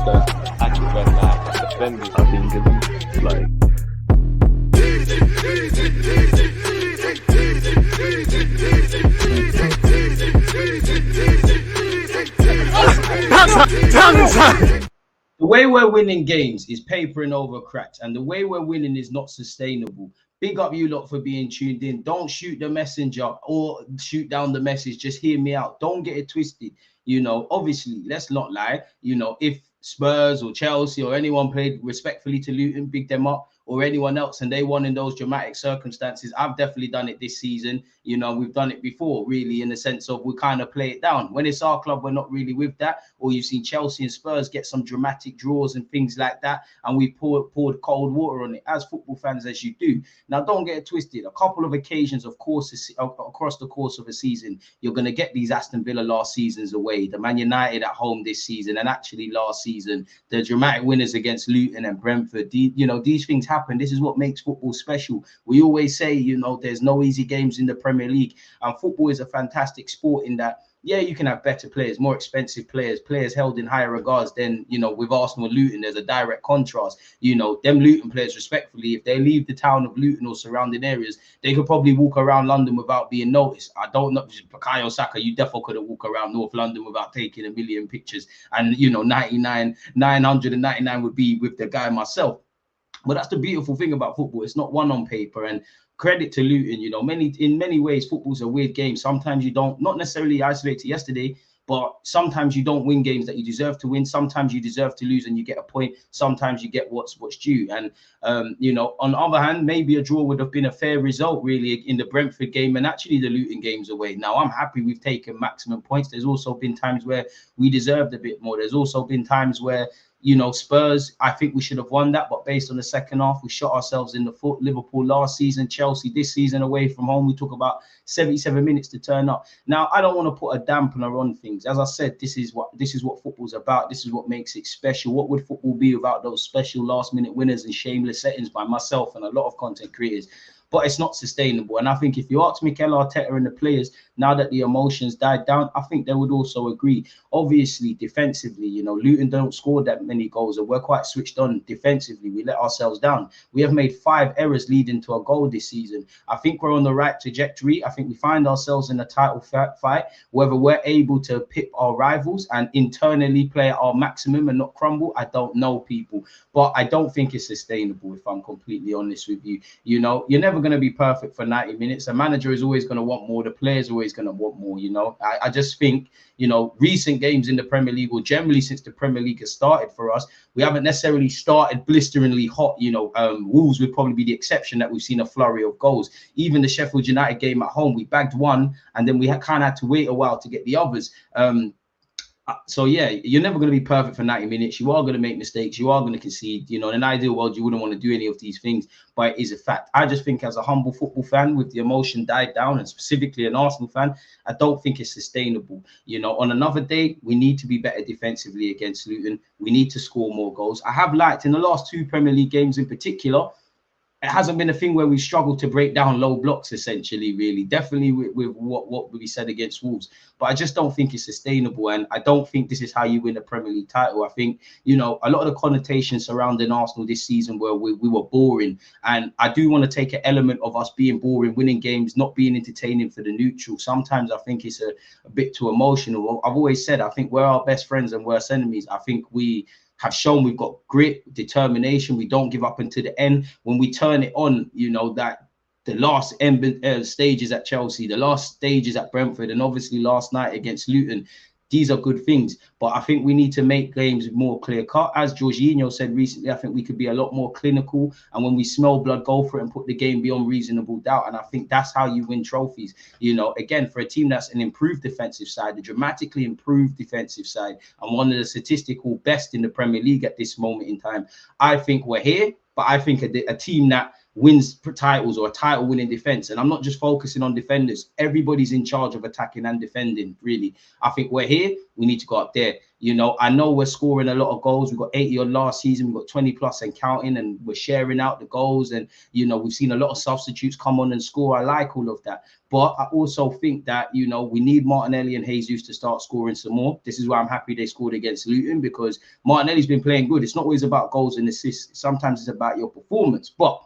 that active and defending. I think it's like the way we're winning games is papering over cracks, and the way we're winning is not sustainable. Big up you lot for being tuned in. Don't shoot the messenger or shoot down the message. Just hear me out. Don't get it twisted. You know, obviously, let's not lie. You know, if Spurs or Chelsea or anyone played respectfully to Luton, big them up, or anyone else, and they won in those dramatic circumstances, I've definitely done it this season. You know, we've done it before, really, in the sense of we kind of play it down. When it's our club, we're not really with that. Or you've seen Chelsea and Spurs get some dramatic draws and things like that, and we poured cold water on it as football fans, as you do. Now, don't get it twisted. A couple of occasions, of course, across the course of a season, you're going to get these Aston Villa last seasons away, the Man United at home this season, and actually last season, the dramatic winners against Luton and Brentford. You know, these things happen. This is what makes football special. We always say, you know, there's no easy games in the Premier League, and football is a fantastic sport in that, yeah, you can have better players, more expensive players, players held in higher regards than, you know, with Arsenal and Luton. There's a direct contrast. You know, them Luton players, respectfully, if they leave the town of Luton or surrounding areas, they could probably walk around London without being noticed. I don't know, Bukayo Saka, you definitely couldn't walk around North London without taking a million pictures. And, you know, 999 would be with the guy myself. But that's the beautiful thing about football. It's not one on paper. And credit to Luton, you know, in many ways, football's a weird game. Sometimes you don't, not necessarily isolated to yesterday, but sometimes you don't win games that you deserve to win. Sometimes you deserve to lose and you get a point. Sometimes you get what's due. And, you know, on the other hand, maybe a draw would have been a fair result, really, in the Brentford game and actually the Luton games away. Now, I'm happy we've taken maximum points. There's also been times where we deserved a bit more. There's also been times where, you know, Spurs, I think we should have won that, but based on the second half, we shot ourselves in the foot. Liverpool last season, Chelsea this season away from home, we took about 77 minutes to turn up. Now, I don't want to put a dampener on things. As I said, this is what football's about. This is what makes it special. What would football be without those special last-minute winners and shameless settings by myself and a lot of content creators? But it's not sustainable. And I think if you ask Mikel Arteta and the players, now that the emotions died down, I think they would also agree. Obviously, defensively, you know, Luton don't score that many goals, and we're quite switched on defensively. We let ourselves down. We have made 5 errors leading to a goal this season. I think we're on the right trajectory. I think we find ourselves in a title fight. Whether we're able to pip our rivals and internally play at our maximum and not crumble, I don't know, people. But I don't think it's sustainable, if I'm completely honest with you. You know, you're never going to be perfect for 90 minutes. A manager is always going to want more. The players are always going to want more, you know. I just think, you know, recent games in the Premier League, or generally since the Premier League has started for us, we haven't necessarily started blisteringly hot. You know, Wolves would probably be the exception that we've seen a flurry of goals. Even the Sheffield United game at home, we bagged one, and then we kind of had to wait a while to get the others. So yeah, you're never going to be perfect for 90 minutes. You are going to make mistakes. You are going to concede. You know, in an ideal world, you wouldn't want to do any of these things, but it is a fact. I just think, as a humble football fan, with the emotion died down, and specifically an Arsenal fan, I don't think it's sustainable. You know, on another day, we need to be better defensively against Luton. We need to score more goals. I have liked in the last 2 Premier League games in particular, it hasn't been a thing where we struggled to break down low blocks, essentially, really. Definitely with what we said against Wolves. But I just don't think it's sustainable. And I don't think this is how you win a Premier League title. I think, you know, a lot of the connotations surrounding Arsenal this season where we were boring. And I do want to take an element of us being boring, winning games, not being entertaining for the neutral. Sometimes I think it's a bit too emotional. I've always said, I think we're our best friends and worst enemies. I think we have shown we've got grit, determination. We don't give up until the end. When we turn it on, you know, that the last stages at Chelsea, the last stages at Brentford, and obviously last night against Luton, these are good things. But I think we need to make games more clear-cut. As Jorginho said recently, I think we could be a lot more clinical. And when we smell blood, go for it and put the game beyond reasonable doubt. And I think that's how you win trophies. You know, again, for a team that's an improved defensive side, a dramatically improved defensive side, and one of the statistical best in the Premier League at this moment in time, I think we're here. But I think a team that wins titles or a title winning defense. And I'm not just focusing on defenders. Everybody's in charge of attacking and defending, really. I think we're here. We need to go up there. You know, I know we're scoring a lot of goals. We've got 80 on last season. We've got 20 plus and counting, and we're sharing out the goals. And, you know, we've seen a lot of substitutes come on and score. I like all of that. But I also think that, you know, we need Martinelli and Jesus to start scoring some more. This is why I'm happy they scored against Luton, because Martinelli's been playing good. It's not always about goals and assists. Sometimes it's about your performance. But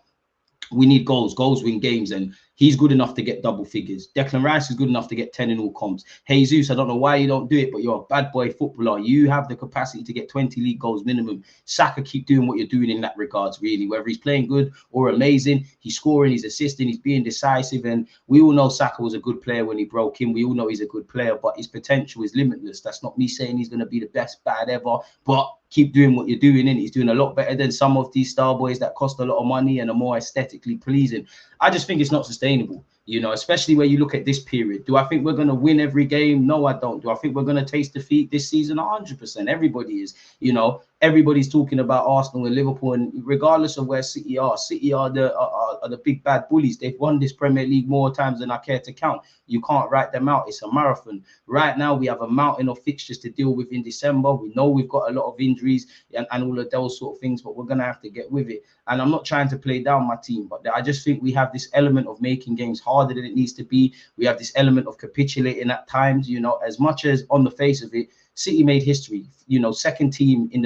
we need goals. Goals win games, and he's good enough to get double figures. Declan Rice is good enough to get 10 in all comps. Jesus, I don't know why you don't do it, but you're a bad boy footballer. You have the capacity to get 20 league goals minimum. Saka, keep doing what you're doing in that regards, really. Whether he's playing good or amazing, he's scoring, he's assisting, he's being decisive. And we all know Saka was a good player when he broke in. We all know he's a good player, but his potential is limitless. That's not me saying he's going to be the best bad ever, but keep doing what you're doing, and he's doing a lot better than some of these star boys that cost a lot of money and are more aesthetically pleasing. I just think it's not sustainable, you know, especially when you look at this period. Do I think we're going to win every game? No, I don't. Do I think we're going to taste defeat this season? 100%. Everybody is, you know, everybody's talking about Arsenal and Liverpool, and regardless of where City are the big bad bullies. They've won this Premier League more times than I care to count. You can't write them out. It's a marathon. Right now, we have a mountain of fixtures to deal with in December. We know we've got a lot of injuries and all of those sort of things, but we're going to have to get with it. And I'm not trying to play down my team, but I just think we have this element of making games harder than it needs to be. We have this element of capitulating at times, you know, as much as on the face of it, City made history, you know, second team in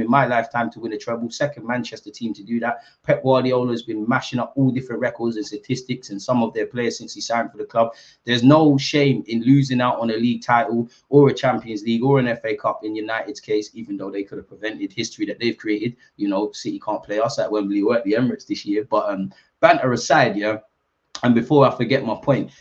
my lifetime to win a treble, second Manchester team to do that. Pep Guardiola has been mashing up all different records and statistics and some of their players since he signed for the club. There's no shame in losing out on a league title or a Champions League or an FA Cup in United's case, even though they could have prevented history that they've created. You know, City can't play us at Wembley or at the Emirates this year. But banter aside, yeah, and before I forget my point,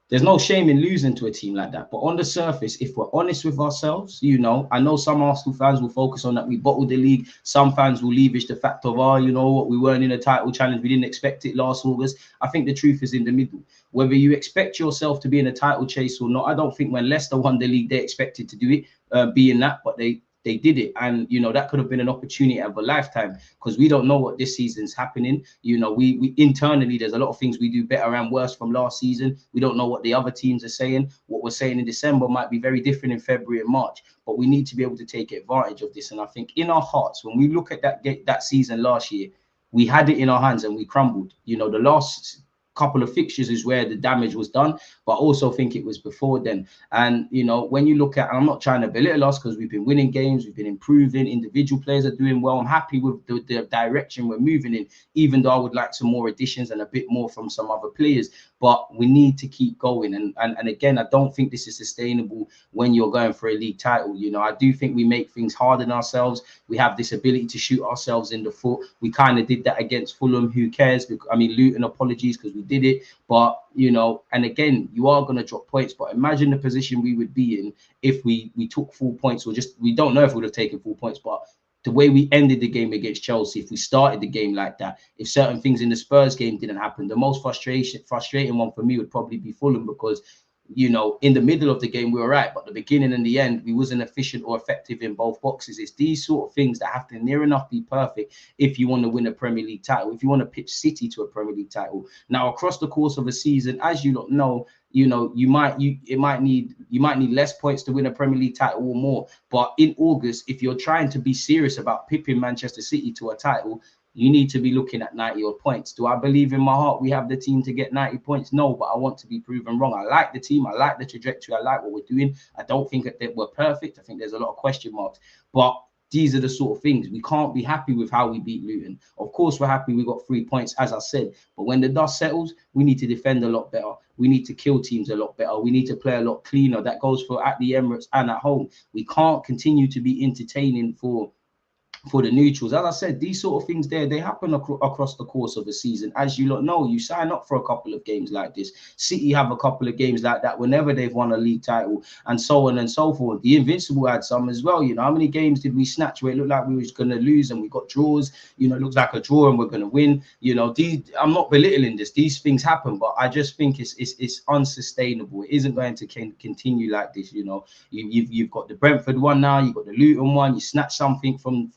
there's no shame in losing to a team like that. But on the surface, if we're honest with ourselves, you know, I know some Arsenal fans will focus on that we bottled the league. Some fans will leverage the fact of, you know what, we weren't in a title challenge. We didn't expect it last August. I think the truth is in the middle. Whether you expect yourself to be in a title chase or not, I don't think when Leicester won the league, they expected to do it, be in that, but they did it. And, you know, that could have been an opportunity of a lifetime, because we don't know what this season's happening. You know, we internally, there's a lot of things we do better and worse from last season. We don't know what the other teams are saying. What we're saying in December might be very different in February and March, but we need to be able to take advantage of this. And I think in our hearts, when we look at that season last year, we had it in our hands and we crumbled. You know, the last couple of fixtures is where the damage was done, but I also think it was before then. And, you know, when you look at, and I'm not trying to belittle us because we've been winning games, we've been improving, individual players are doing well. I'm happy with the direction we're moving in, even though I would like some more additions and a bit more from some other players. But we need to keep going. And again, I don't think this is sustainable when you're going for a league title. You know, I do think we make things harder than ourselves. We have this ability to shoot ourselves in the foot. We kind of did that against Fulham. Who cares? I mean, Luton, apologies, because we did it. But, you know, and again, you are going to drop points. But imagine the position we would be in if we took full points, or just, we don't know if we would have taken full points, but the way we ended the game against Chelsea, if we started the game like that, if certain things in the Spurs game didn't happen, the most frustrating one for me would probably be Fulham, because, you know, in the middle of the game we were right, but the beginning and the end we wasn't efficient or effective in both boxes. It's these sort of things that have to near enough be perfect if you want to win a Premier League title, if you want to pitch City to a Premier League title. Now, across the course of a season, as you don't know, you know, you might need less points to win a Premier League title or more. But in August, if you're trying to be serious about pipping Manchester City to a title, you need to be looking at 90 odd points. Do I believe in my heart we have the team to get 90 points? No, but I want to be proven wrong. I like the team. I like the trajectory. I like what we're doing. I don't think that we're perfect. I think there's a lot of question marks. But these are the sort of things. We can't be happy with how we beat Luton. Of course, we're happy we got 3 points, as I said. But when the dust settles, we need to defend a lot better. We need to kill teams a lot better. We need to play a lot cleaner. That goes for at the Emirates and at home. We can't continue to be entertaining for the neutrals. As I said, these sort of things they happen across the course of a season. As you lot know, you sign up for a couple of games like this. City have a couple of games like that whenever they've won a league title, and so on and so forth. The Invincible had some as well. You know, how many games did we snatch where it looked like we was going to lose and we got draws? You know, it looks like a draw and we're going to win. You know, I'm not belittling this. These things happen, but I just think it's unsustainable. It isn't going to continue like this. You know, you've got the Brentford one now, you've got the Luton one. You snatch something from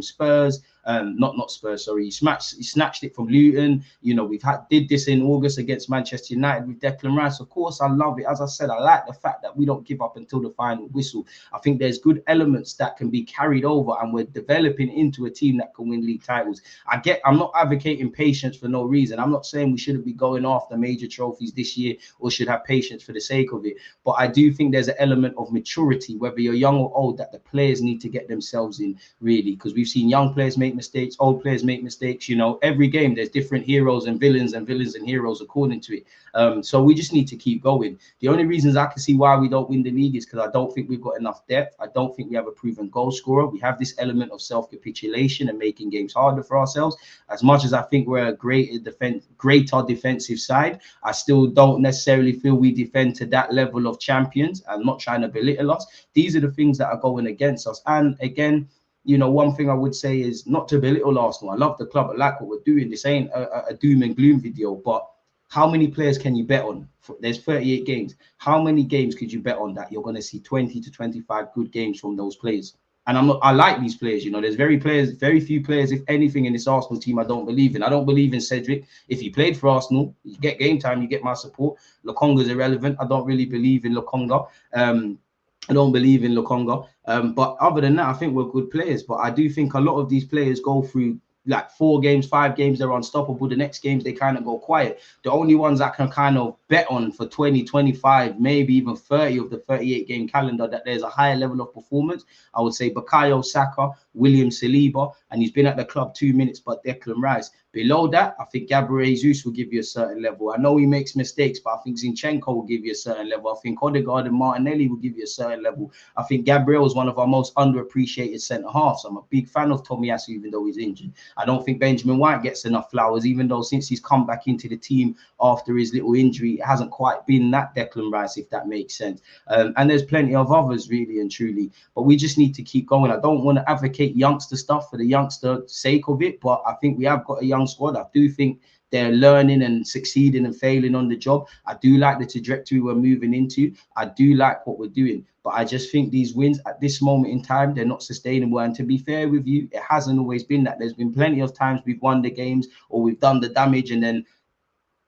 Spurs. Not Spurs, sorry. He snatched it from Luton. You know, did this in August against Manchester United with Declan Rice. Of course, I love it. As I said, I like the fact that we don't give up until the final whistle. I think there's good elements that can be carried over, and we're developing into a team that can win league titles. I'm not advocating patience for no reason. I'm not saying we shouldn't be going after major trophies this year or should have patience for the sake of it. But I do think there's an element of maturity, whether you're young or old, that the players need to get themselves in, really, because we've seen young players make mistakes, old players make mistakes. You know, every game there's different heroes and villains and heroes according to it. So we just need to keep going. The only reasons I can see why we don't win the league is because I don't think we've got enough depth. I don't think we have a proven goal scorer. We have this element of self-capitulation and making games harder for ourselves. As much as I think we're a greater defensive side, I still don't necessarily feel we defend to that level of champions. I'm not trying to belittle us. These are the things that are going against us. And again, you know, one thing I would say is not to belittle Arsenal. I love the club. I like what we're doing. This ain't a doom and gloom video, but how many players can you bet on? There's 38 games. How many games could you bet on that you're going to see 20 to 25 good games from those players? And I like these players. You know, there's very few players, if anything, in this Arsenal team I don't believe in. I don't believe in Cedric. If he played for Arsenal, you get game time, you get my support. Lokonga's irrelevant. I don't really believe in Lokonga. I don't believe in Lokonga. But other than that, I think we're good players. But I do think a lot of these players go through like 4 games, 5 games, they're unstoppable. The next games, they kind of go quiet. The only ones I can kind of bet on for 20, 25, maybe even 30 of the 38 game calendar that there's a higher level of performance, I would say Bukayo Saka, William Saliba, and he's been at the club 2 minutes, but Declan Rice. Below that, I think Gabriel Jesus will give you a certain level. I know he makes mistakes, but I think Zinchenko will give you a certain level. I think Odegaard and Martinelli will give you a certain level. I think Gabriel is one of our most underappreciated centre-halves. I'm a big fan of Tomiyasu, even though he's injured. I don't think Benjamin White gets enough flowers, even though since he's come back into the team after his little injury, it hasn't quite been that Declan Rice, if that makes sense. And there's plenty of others, really and truly. But we just need to keep going. I don't want to advocate youngster stuff for the youngster sake of it, but I think we have got a young squad. I do think they're learning and succeeding and failing on the job. I do like the trajectory we're moving into. I do like what we're doing. But I just think these wins at this moment in time, they're not sustainable. And to be fair with you, it hasn't always been that. There's been plenty of times we've won the games or we've done the damage, and then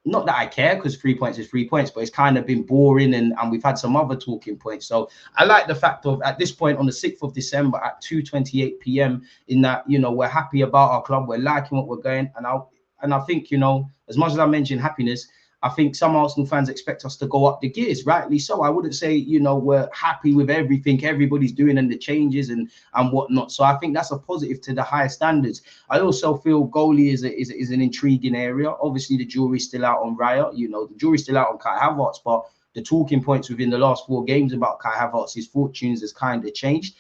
not that I care, because 3 points is 3 points, but it's kind of been boring, and we've had some other talking points. So I like the fact of, at this point on the 6th of December at 2:28 p.m. in that, you know, we're happy about our club, we're liking what we're going, and I think, you know, as much as I mentioned happiness, I think some Arsenal fans expect us to go up the gears, rightly so. I wouldn't say, you know, we're happy with everything everybody's doing and the changes and whatnot. So I think that's a positive to the higher standards. I also feel goalie is an intriguing area. Obviously, the jury's still out on Raya. You know, the jury's still out on Kai Havertz, but the talking points within the last 4 games about Kai Havertz's fortunes has kind of changed.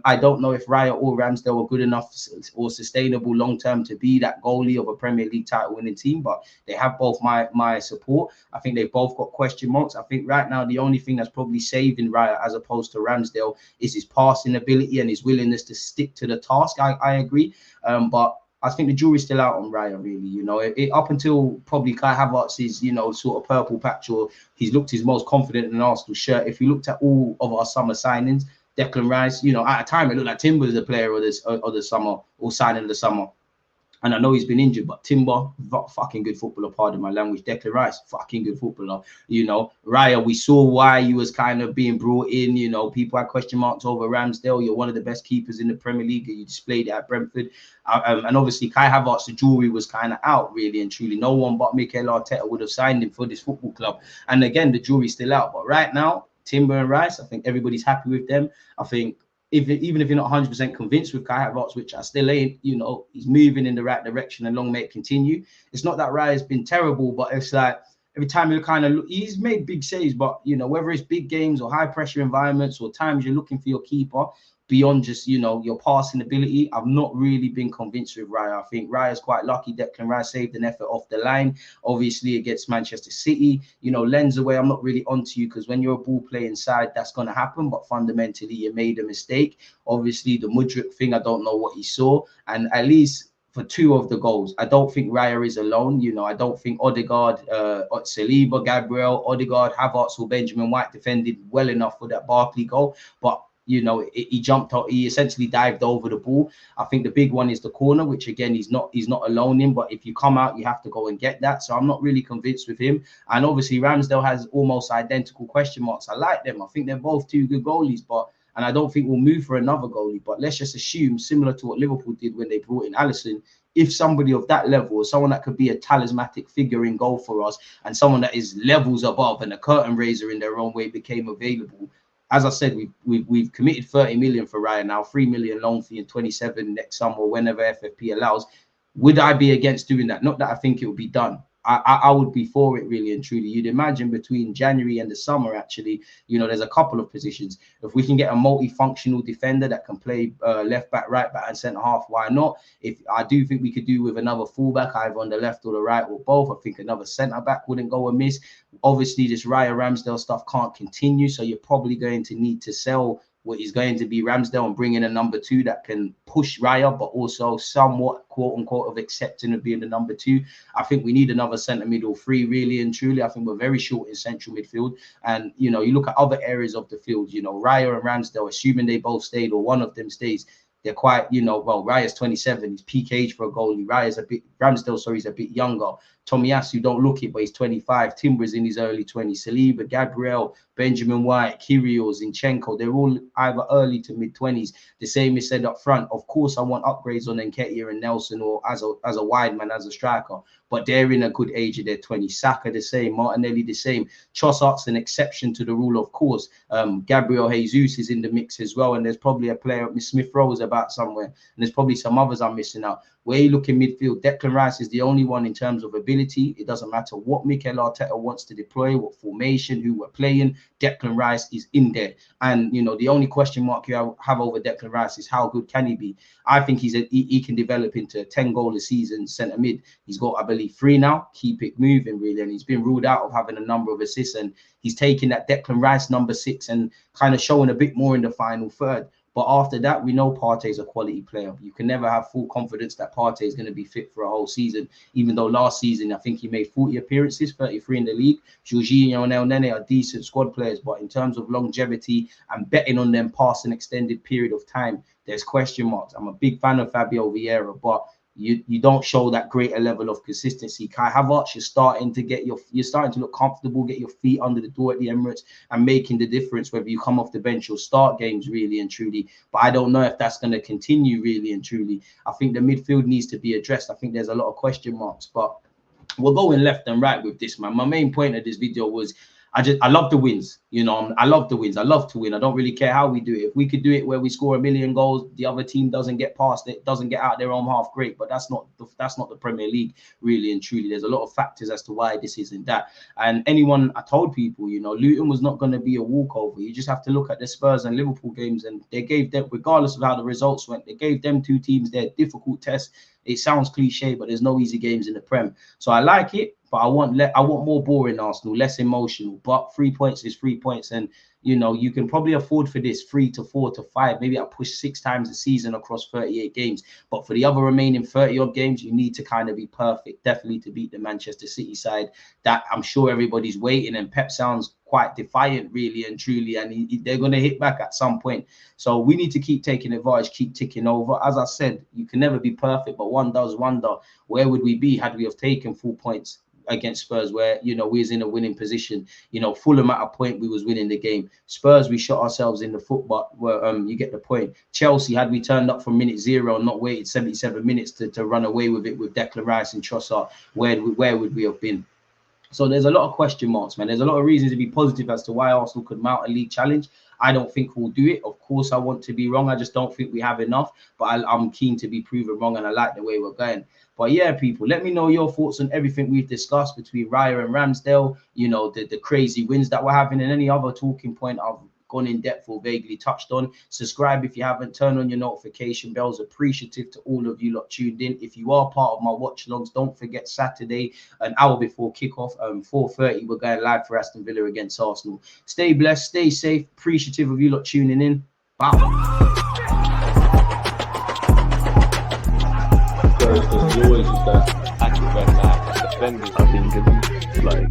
I don't know if Raya or Ramsdale are good enough or sustainable long-term to be that goalie of a Premier League title winning team, but they have both my support. I think they've both got question marks. I think right now the only thing that's probably saving Raya as opposed to Ramsdale is his passing ability and his willingness to stick to the task. I agree. But I think the jury's still out on Raya, really. You know, up until probably Kai Havertz's, you know, sort of purple patch, or he's looked his most confident in an Arsenal shirt. If you looked at all of our summer signings, Declan Rice, you know, at a time it looked like Timber was the player of the summer, or signing of the summer. And I know he's been injured, but Timber, fucking good footballer, pardon my language. Declan Rice, fucking good footballer. You know, Raya, we saw why he was kind of being brought in. You know, people had question marks over Ramsdale. You're one of the best keepers in the Premier League. You displayed it at Brentford. And obviously, Kai Havertz, the jury was kind of out, really and truly. No one but Mikel Arteta would have signed him for this football club. And again, the jury's still out. But right now, Timber and Rice, I think everybody's happy with them. I think even if you're not 100% convinced with Kai Havertz, which I still ain't, you know, he's moving in the right direction, and long may it continue. It's not that Raya's been terrible, but it's like every time you kind of look, he's made big saves, but, you know, whether it's big games or high pressure environments or times you're looking for your keeper beyond just, you know, your passing ability, I've not really been convinced with Raya. I think Raya's quite lucky. Declan Rice saved an effort off the line, obviously against Manchester City. You know, lens away, I'm not really onto you, because when you're a ball playing side, that's going to happen. But fundamentally, you made a mistake. Obviously, the Mudryk thing, I don't know what he saw. And at least for 2 of the goals, I don't think Raya is alone. You know, I don't think Odegaard, Saliba, Gabriel, Odegaard, Havertz or Benjamin White defended well enough for that Barkley goal. But you know, he jumped out, he essentially dived over the ball. I think the big one is the corner, which again he's not alone in, but if you come out, you have to go and get that. So I'm not really convinced with him. And obviously Ramsdale has almost identical question marks. I like them. I think they're both two good goalies, and I don't think we'll move for another goalie. But let's just assume, similar to what Liverpool did when they brought in Alisson, if somebody of that level, or someone that could be a talismanic figure in goal for us, and someone that is levels above and a curtain raiser in their own way became available. As I said, we've committed 30 million for Raya now, 3 million loan fee in 27 next summer, or whenever FFP allows. Would I be against doing that? Not that I think it would be done. I would be for it, really and truly. You'd imagine between January and the summer, actually, you know, there's a couple of positions. If we can get a multifunctional defender that can play left back, right back, and centre half, why not? If I do think we could do with another fullback, either on the left or the right or both. I think another centre back wouldn't go amiss. Obviously, this Raya Ramsdale stuff can't continue, so you're probably going to need to sell what is going to be Ramsdale and bring in a number 2 that can push Raya, but also somewhat, quote unquote, of accepting of being the number 2. I think we need another centre middle 3, really and truly. I think we're very short in central midfield. And, you know, you look at other areas of the field, you know, Raya and Ramsdale, assuming they both stayed or one of them stays, they're quite, you know, well, Raya's 27, he's peak age for a goalie. Ramsdale, sorry, he's a bit younger. Tomiyasu, don't look it, but he's 25. Timber's in his early 20s. Saliba, Gabriel, Benjamin White, Kyrgios, Zinchenko, they're all either early to mid-20s. The same is said up front. Of course, I want upgrades on Nketiah and Nelson, or as a wide man, as a striker, but they're in a good age of their 20s. Saka the same, Martinelli the same. Trossard's an exception to the rule, of course. Gabriel Jesus is in the mix as well, and there's probably a player, Smith Rowe, is about somewhere, and there's probably some others I'm missing out. Where you look in midfield, Declan Rice is the only one in terms of ability. It doesn't matter what Mikel Arteta wants to deploy, what formation, who we're playing, Declan Rice is in there. And, you know, the only question mark you have over Declan Rice is how good can he be? I think he can develop into a 10-goal a season centre mid. He's got, I believe, 3 now. Keep it moving, really. And he's been ruled out of having a number of assists. And he's taking that Declan Rice number 6 and kind of showing a bit more in the final third. But after that, we know Partey's a quality player. You can never have full confidence that Partey is going to be fit for a whole season, even though last season, I think he made 40 appearances, 33 in the league. Jorginho and El Nene are decent squad players, but in terms of longevity and betting on them past an extended period of time, there's question marks. I'm a big fan of Fabio Vieira, but you don't show that greater level of consistency. Kai Havertz, you're starting to look comfortable, get your feet under the door at the Emirates and making the difference whether you come off the bench or start games, really and truly. But I don't know if that's going to continue, really and truly. I think the midfield needs to be addressed. I think there's a lot of question marks, but we're going left and right with this, man. My main point of this video was I love the wins. You know, I love the wins. I love to win. I don't really care how we do it. If we could do it where we score 1 million goals, the other team doesn't get past it, doesn't get out their own half, great. But that's not the Premier League, really and truly. There's a lot of factors as to why this isn't that. And I told people, you know, Luton was not going to be a walkover. You just have to look at the Spurs and Liverpool games, and they gave them, regardless of how the results went, they gave them 2 teams their difficult tests. It sounds cliche, but there's no easy games in the Prem. So I like it, but I want more boring Arsenal, less emotional. But 3 points is 3 points, and you know you can probably afford for this 3 to 4 to 5. Maybe I'll push 6 times a season across 38 games. But for the other remaining 30 odd games, you need to kind of be perfect, definitely, to beat the Manchester City side that I'm sure everybody's waiting. And Pep sounds quite defiant, really and truly, and they're going to hit back at some point. So we need to keep taking advantage, keep ticking over. As I said, you can never be perfect, but one does wonder where would we be had we have taken 4 points against Spurs, where, you know, we was in a winning position. You know, Fulham at a point we was winning the game. Spurs, we shot ourselves in the foot, but you get the point. Chelsea, had we turned up from minute 0 and not waited 77 minutes to run away with it with Declan Rice and Trossard, where would we have been? So there's a lot of question marks, man. There's a lot of reasons to be positive as to why Arsenal could mount a league challenge. I don't think we'll do it. Of course, I want to be wrong. I just don't think we have enough. But I'm keen to be proven wrong, and I like the way we're going. But yeah, people, let me know your thoughts on everything we've discussed between Raya and Ramsdale. You know, the crazy wins that we're having, and any other talking point I've gone in depth or vaguely touched on. Subscribe if you haven't. Turn on your notification bells. Appreciative to all of you lot tuned in. If you are part of my watch logs, don't forget Saturday, an hour before kickoff, 4:30, we're going live for Aston Villa against Arsenal. Stay blessed, stay safe. Appreciative of you lot tuning in. Bye. There's always that active red line defending. I think it's like